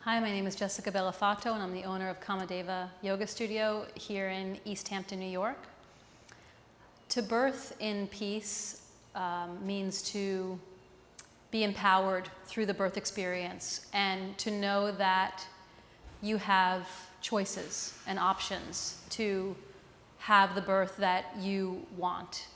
Hi, my name is Jessica Bellofatto, and I'm the owner of KamaDeva Yoga Studio here in East Hampton, New York. To birth in peace means to be empowered through the birth experience and to know that you have choices and options to have the birth that you want.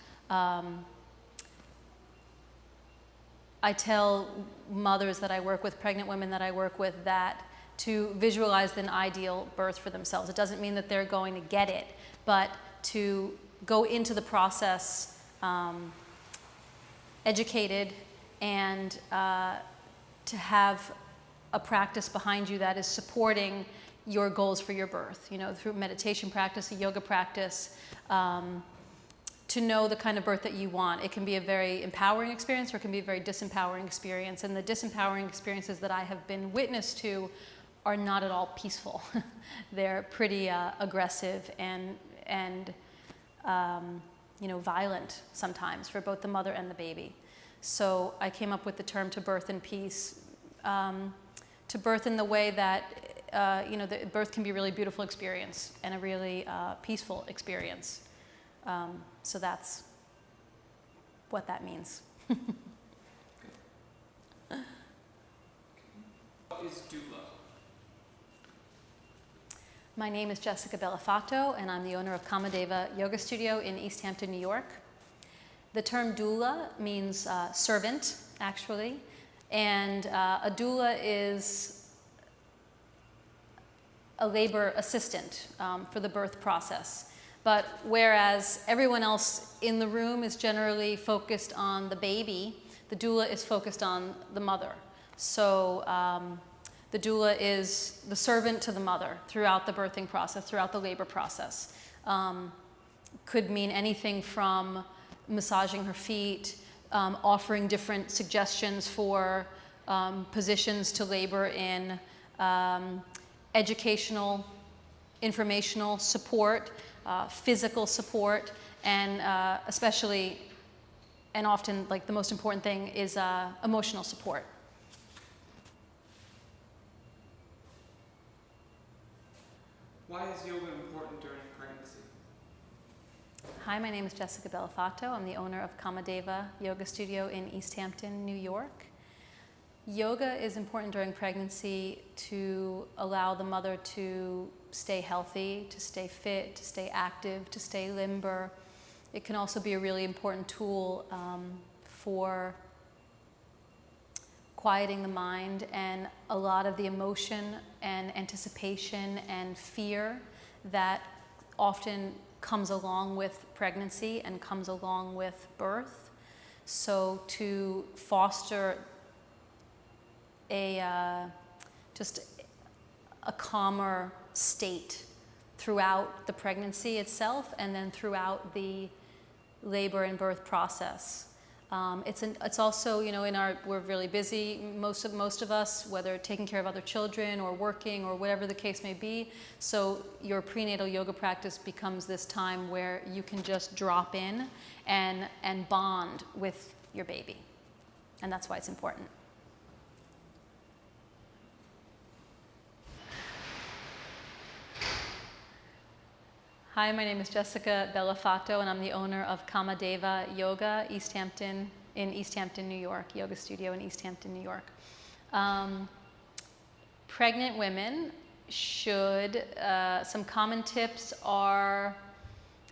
I tell mothers that I work with, pregnant women that I work with, that to visualize an ideal birth for themselves. It doesn't mean that they're going to get it, but to go into the process educated and to have a practice behind you that is supporting your goals for your birth, you know, through meditation practice, a yoga practice, to know the kind of birth that you want. It can be a very empowering experience or it can be a very disempowering experience. And the disempowering experiences that I have been witness to are not at all peaceful. They're pretty aggressive and you know, violent sometimes for both the mother and the baby. So I came up with the term to birth in peace, to birth in the way that you know, the birth can be a really beautiful experience and a really peaceful experience. So that's what that means. What is doula? My name is Jessica Bellofatto, and I'm the owner of KamaDeva Yoga Studio in East Hampton, New York. The term doula means servant, actually, and a doula is a labor assistant for the birth process. But whereas everyone else in the room is generally focused on the baby, the doula is focused on the mother. So the doula is the servant to the mother throughout the birthing process, throughout the labor process. Could mean anything from massaging her feet, offering different suggestions for positions to labor in, educational, informational support, physical support, and especially, and often, like the most important thing is emotional support. Why is yoga important during pregnancy? Hi, my name is Jessica Bellofatto. I'm the owner of KamaDeva Yoga Studio in East Hampton, New York. Yoga is important during pregnancy to allow the mother to stay healthy, to stay fit, to stay active, to stay limber. It can also be a really important tool for quieting the mind and a lot of the emotion and anticipation and fear that often comes along with pregnancy and comes along with birth. So to foster just a calmer state throughout the pregnancy itself and then throughout the labor and birth process. It's also, you know, we're really busy, most of us, whether taking care of other children or working or whatever the case may be. So your prenatal yoga practice becomes this time where you can just drop in and bond with your baby. And that's why it's important. Hi, my name is Jessica Bellofatto, and I'm the owner of KamaDeva Yoga, in East Hampton, New York, yoga studio in East Hampton, New York. Pregnant women should, some common tips are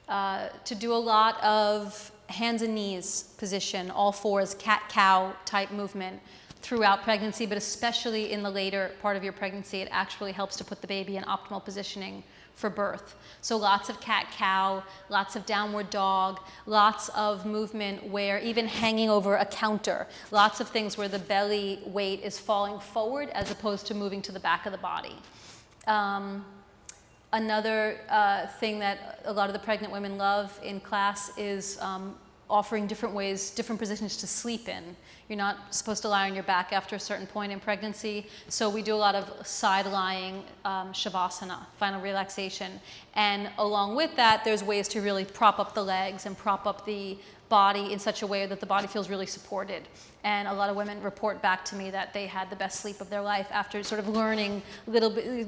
to do a lot of hands and knees position, all fours, cat-cow type movement throughout pregnancy, but especially in the later part of your pregnancy. It actually helps to put the baby in optimal positioning for birth. So lots of cat-cow, lots of downward dog, lots of movement where even hanging over a counter, lots of things where the belly weight is falling forward as opposed to moving to the back of the body. Another thing that a lot of the pregnant women love in class is offering different ways, different positions to sleep in. You're not supposed to lie on your back after a certain point in pregnancy, so we do a lot of side-lying shavasana, final relaxation. And along with that, there's ways to really prop up the legs and prop up the body in such a way that the body feels really supported. And a lot of women report back to me that they had the best sleep of their life after sort of learning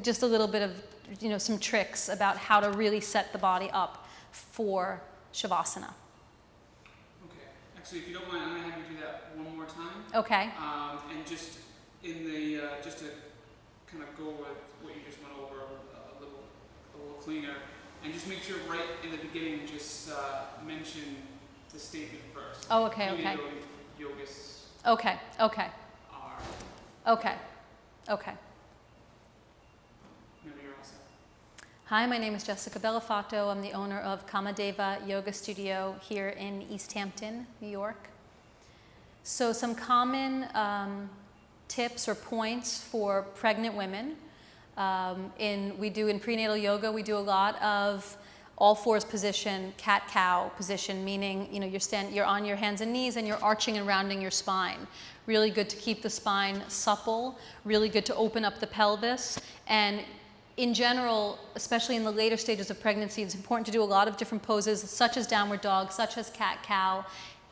just a little bit of, some tricks about how to really set the body up for shavasana. Okay. Actually, if you don't mind, I'm going to have you do that one more time. Okay. And just in the just to kind of go with what you just went over a little cleaner, and just make sure right in the beginning, just mention the statement first. Oh, okay, okay. Yogas Okay, okay, are. okay, okay. Maybe you're all set. Hi, my name is Jessica Bellofatto. I'm the owner of KamaDeva Yoga Studio here in East Hampton, New York. So some common tips or points for pregnant women. In prenatal yoga, we do a lot of all fours position, cat-cow position, meaning you're on your hands and knees and you're arching and rounding your spine. Really good to keep the spine supple, really good to open up the pelvis. And in general, especially in the later stages of pregnancy, it's important to do a lot of different poses, such as downward dog, such as cat-cow,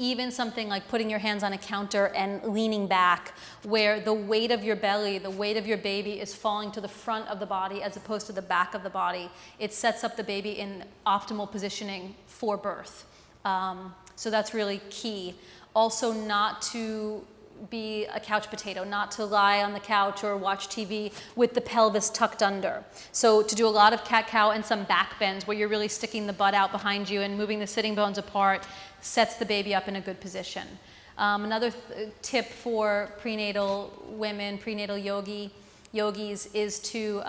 even something like putting your hands on a counter and leaning back, where the weight of your belly, the weight of your baby is falling to the front of the body as opposed to the back of the body. It sets up the baby in optimal positioning for birth. So that's really key. Also, not to be a couch potato, not to lie on the couch or watch TV with the pelvis tucked under. So to do a lot of cat-cow and some back bends where you're really sticking the butt out behind you and moving the sitting bones apart sets the baby up in a good position. Another tip for prenatal women, prenatal yogis, is to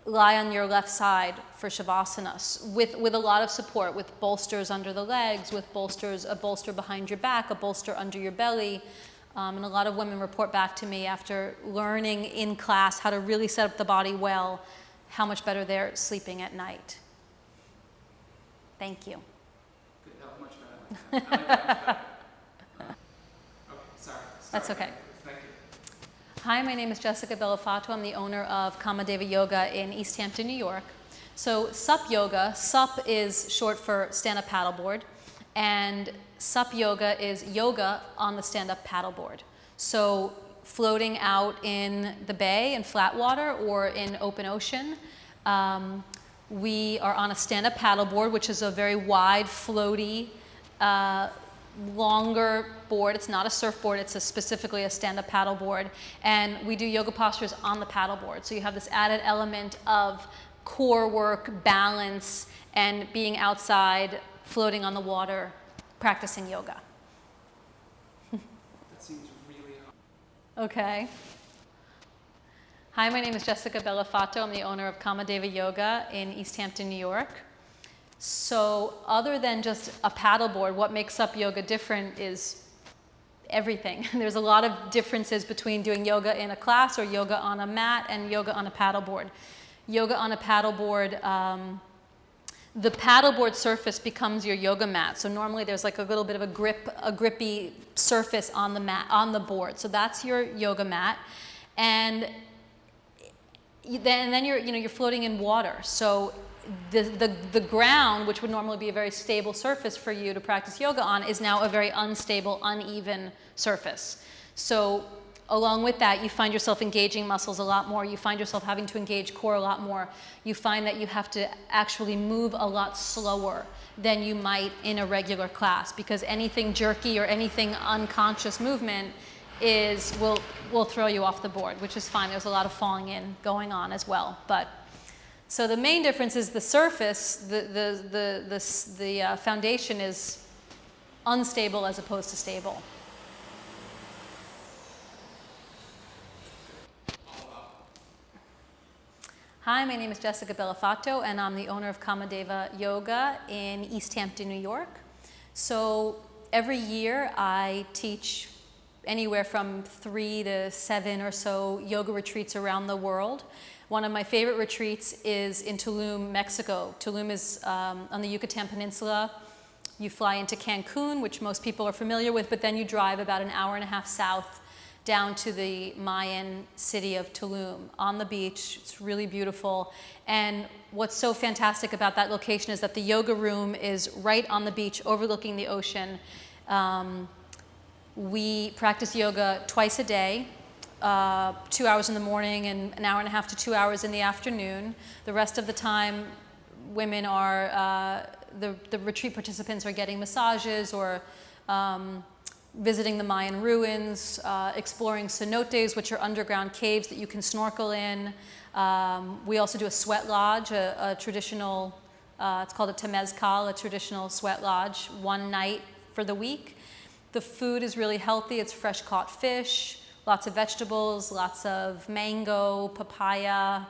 lie on your left side for shavasana with a lot of support, with bolsters under the legs, with a bolster behind your back, a bolster under your belly. And a lot of women report back to me after learning in class how to really set up the body well, how much better they're sleeping at night. Thank you. Good, that was much better. I like that much better. Okay, sorry. That's okay. Thank you. Hi, my name is Jessica Bellofatto. I'm the owner of KamaDeva Yoga in East Hampton, New York. So SUP Yoga, SUP is short for stand-up paddleboard, and SUP Yoga is yoga on the stand-up paddleboard. So floating out in the bay in flat water or in open ocean. We are on a stand-up paddleboard, which is a very wide, floaty, longer board. It's not a surfboard, it's specifically a stand-up paddleboard. And we do yoga postures on the paddleboard. So you have this added element of core work, balance, and being outside, floating on the water, practicing yoga. That seems really hard. Okay. Hi, my name is Jessica Bellofatto. I'm the owner of KamaDeva Yoga in East Hampton, New York. So other than just a paddleboard, what makes SUP Yoga different is everything. There's a lot of differences between doing yoga in a class or yoga on a mat and yoga on a paddleboard. Yoga on a paddleboard, the paddleboard surface becomes your yoga mat. So normally there's like a little bit of a grippy surface on the mat, on the board. So that's your yoga mat. And then you're floating in water. So the ground, which would normally be a very stable surface for you to practice yoga on, is now a very unstable, uneven surface. So along with that, you find yourself engaging muscles a lot more. You find yourself having to engage core a lot more. You find that you have to actually move a lot slower than you might in a regular class, because anything jerky or anything unconscious movement will throw you off the board, which is fine. There's a lot of falling in going on as well. But so the main difference is the surface, the foundation is unstable as opposed to stable. Hi, my name is Jessica Bellofatto, and I'm the owner of KamaDeva Yoga in East Hampton, New York. So every year I teach anywhere from 3 to 7 or so yoga retreats around the world. One of my favorite retreats is in Tulum, Mexico. Tulum is on the Yucatan Peninsula. you fly into Cancun, which most people are familiar with, but then you drive about an hour and a half south down to the Mayan city of Tulum on the beach. It's really beautiful. And what's so fantastic about that location is that the yoga room is right on the beach overlooking the ocean. We practice yoga twice a day, 2 hours in the morning and an hour and a half to 2 hours in the afternoon. The rest of the time, women are, the retreat participants are getting massages or visiting the Mayan ruins, exploring cenotes, which are underground caves that you can snorkel in. We also do a sweat lodge, a traditional, it's called a temezcal, a traditional sweat lodge, one night for the week. The food is really healthy. It's fresh caught fish, lots of vegetables, lots of mango, papaya,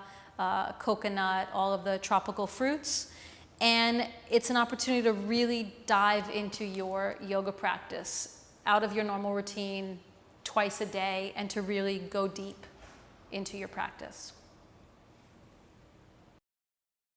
coconut, all of the tropical fruits. And it's an opportunity to really dive into your yoga practice out of your normal routine twice a day and to really go deep into your practice.